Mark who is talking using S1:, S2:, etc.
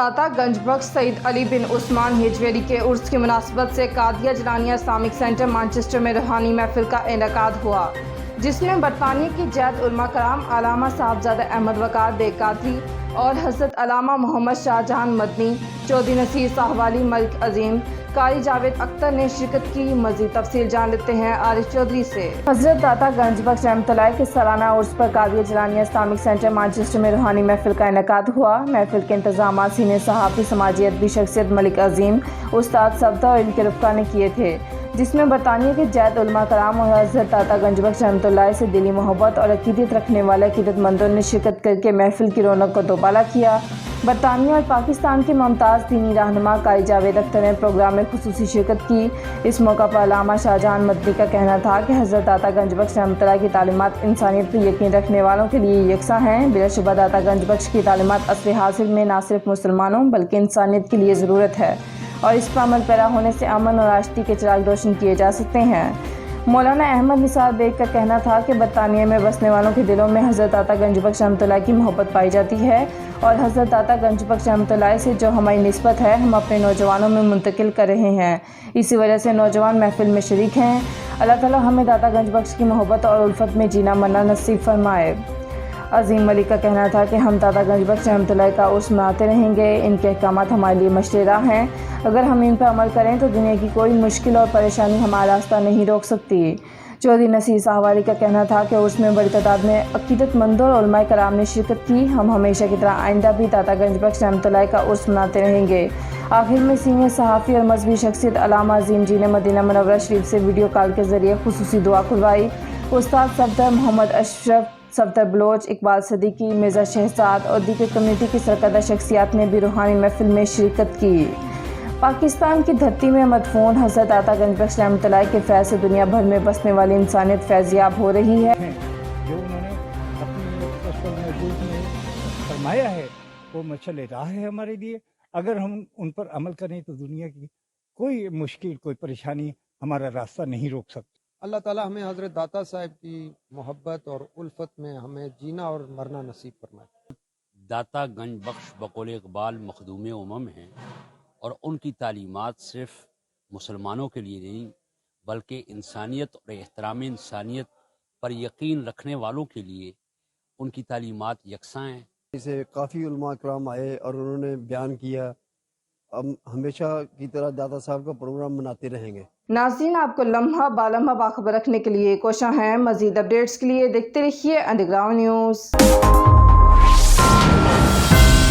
S1: दाता गंज बख्श सईद अली बिन उस्मान हिजवेरी के उर्स की मुनासबत से कादिया जलानिया इस्लामिक सेंटर मैनचेस्टर में रूहानी महफिल का इनेकाद हुआ, जिसमें बरतानिया की जैद उलमा कराम अलामा साहबजादा अहमद वकार बेकादरी और हज़रत अलामा मोहम्मद शाहजहान मदनी, चौधरी नसीर साहवाली, मलिक अजीम, कारी जावेद अख्तर ने शिरकत की। मज़ीद तफसील जान लेते हैं आरिफ चौधरी से। हज़रत दाता गंज बख्श रहमतुल्लाह के सालाना उर्स पर कादिया जलानिया इस्लामिक सेंटर मैनचेस्टर में रूहानी महफिल का इनेकाद हुआ। महफिल के इंतजाम सीनियर सहाफ़ी, समाजी अदबी शख्सियत मलिक अजीम, उस्ताद सब्दा और इनके रुफ़का ने किए थे, जिसमें बरतानिया के जैद उलमा कराम और हज़रत दाता गंज बख्श रहमतुल्लाह से दिली मोहब्बत और अकीदत रखने वाले अकीदतमंदों ने शिरकत करके महफिल की रौनक को दोबाला किया। बरतानिया और पाकिस्तान के मुमताज़ दीनी रहनुमा कारी जावेद अख्तर ने प्रोग्राम में खुसूसी शिरकत की। इस मौका पर अलामा शाहजहान मदनी का कहना था कि हज़रत दाता गंज बख्श रहमतुल्लाह की तालीमात इंसानियत पर यकीन रखने वालों के लिए यकसा हैं। बिलाशुबा दाता गंज बख्श की तालीमात असली हासिल में न सिर्फ मुसलमानों बल्कि इंसानियत के लिए ज़रूरत है और इस पर अमल पैरा होने से अमन और आश्ती के चिराग रोशन किए जा सकते हैं। मौलाना अहमद निसार बेग का कहना था कि बरतानिया में बसने वालों के दिलों में हज़रत दाता गंज बख्श रहमतुल्लाह की मोहब्बत पाई जाती है और हज़रत दाता गंज बख्श रहमतुल्लाह से जो हमारी निस्बत है हम अपने नौजवानों में मुंतकिल कर रहे हैं। इसी वजह से नौजवान महफिल में शरीक हैं। अल्लाह ताला हमें दाता गंज बख्श की मोहब्बत और उल्फत में जीना मरना नसीब फरमाए। अजीम मलिक का कहना था कि हम दाता गंज बख्श रहमतुल्लाह का उर्स मनाते रहेंगे। इनके अहकामात हमारे लिए मशरे राह हैं। अगर हम इन पर अमल करें तो दुनिया की कोई मुश्किल और परेशानी हमारा रास्ता नहीं रोक सकती। चौधरी नसीर साहवाली का कहना था कि उर्स में बड़ी तादाद में अकीदतमंदों और उलमाए कराम ने शिरकत की। हम हमेशा की तरह आइंदा भी दाता गंज बख्श रहमतुल्लाह का उर्स मनाते रहेंगे। आखिर में सीनियर सहाफ़ी और मजहबी शख्सियत अलामा अजीम जी ने मदीना मुनव्वरा शरीफ से वीडियो कॉल के ज़रिए खुसूसी दुआ करवाई। उस्ताद सफदर, मोहम्मद अशरफ, सफदर बलोच, इकबाल सदीकी, मिर्ज़ा शहजाद और दीगर कम्युनिटी की सरकर्दा शख्सियात ने भी रूहानी महफिल में शिरकत की। पाकिस्तान की धरती में मदफून हज़रत दाता गंज बख्श रहमतुल्लाह के फैज़ से दुनिया भर में बसने वाली इंसानियत फैज़याब हो रही है।
S2: जो उन्होंने अपनी में फरमाया है वो मशअल राह है हमारे लिए। अगर हम उन पर अमल करें तो दुनिया की कोई मुश्किल, कोई परेशानी हमारा रास्ता नहीं रोक सकती।
S3: अल्लाह ताला हमें हज़रत दाता साहब की मोहब्बत और उल्फत में हमें जीना और मरना नसीब फरमाए।
S4: दाता गंज बख्श बकौल इकबाल मखदूम उमम हैं और उनकी तालीमात सिर्फ मुसलमानों के लिए नहीं बल्कि इंसानियत और एहतराम इंसानियत पर यकीन रखने वालों के लिए उनकी तालीमात यकसा हैं।
S5: इसे काफ़ी उलमा कराम आए और उन्होंने बयान किया। हम हमेशा की तरह दाता साहब का प्रोग्राम मनाते रहेंगे।
S1: नाज़रीन, आपको लम्हा बालम्हा बाखबर रखने के लिए कोशिश हैं। मज़ीद अपडेट्स के लिए देखते रहिए अंडरग्राउंड न्यूज़।